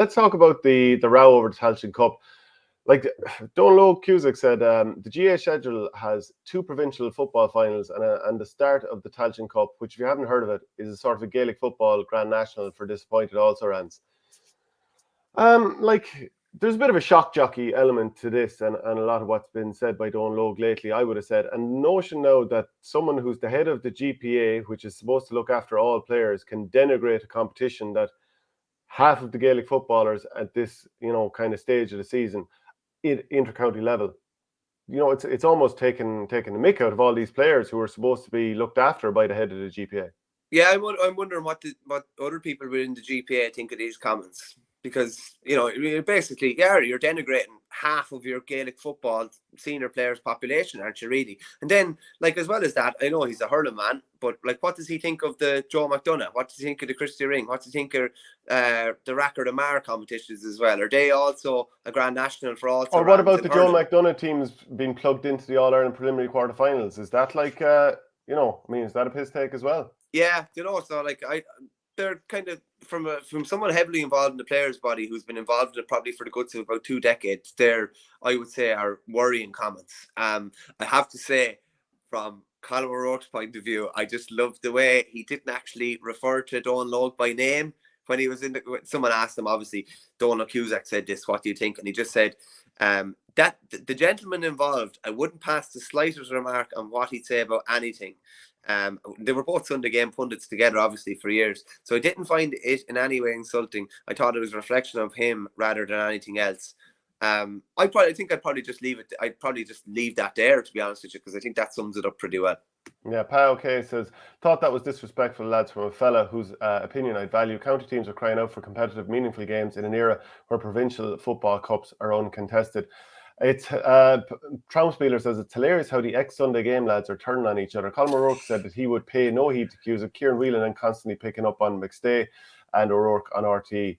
Let's talk about the row over the Tailteann Cup. Like Donal Óg Cusack said, the GA schedule has 2 provincial football finals and the start of the Tailteann Cup, which, if you haven't heard of it, is a sort of a Gaelic football Grand National for disappointed also-rans. There's a bit of a shock jockey element to this, and a lot of what's been said by Donal Óg lately, I would have said. And the notion now that someone who's the head of the GPA, which is supposed to look after all players, can denigrate a competition that half of the Gaelic footballers at this, kind of stage of the season, inter-county level, it's almost taking the mick out of all these players who are supposed to be looked after by the head of the GPA. Yeah, I'm wondering what other people within the GPA think of these comments. Because, basically, you're denigrating half of your Gaelic football senior players' population, aren't you, really? And then, as well as that, I know he's a hurling man, but, what does he think of the Joe McDonough? What does he think of the Christy Ring? What does he think of the Racker the Mar competitions as well? Are they also a Grand National for all? Or what about the Joe McDonough teams being plugged into the All-Ireland preliminary quarterfinals? Is that is that a piss take as well? Yeah, so, they're kind of from someone heavily involved in the players' body who's been involved in it probably for the goods of about 2 decades. There, I would say, are worrying comments. I have to say, from Colin O'Rourke's point of view, I just loved the way he didn't actually refer to Donal Óg by name when he was someone asked him, obviously, Donal Cusack said this, what do you think? And he just said, that the gentleman involved, I wouldn't pass the slightest remark on what he'd say about anything. They were both Sunday game pundits together, obviously, for years. So I didn't find it in any way insulting. I thought it was a reflection of him rather than anything else. I think I'd probably just leave it. I'd probably just leave that there, to be honest with you, because I think that sums it up pretty well. Yeah, Pao K says, thought that was disrespectful, lads, from a fella whose opinion I value. County teams are crying out for competitive, meaningful games in an era where provincial football cups are uncontested. It's Traumspieler says it's hilarious how the ex-Sunday game lads are turning on each other. Colin O'Rourke said that he would pay no heed to Cusack. Kieran Whelan and constantly picking up on McStay and O'Rourke on RTE.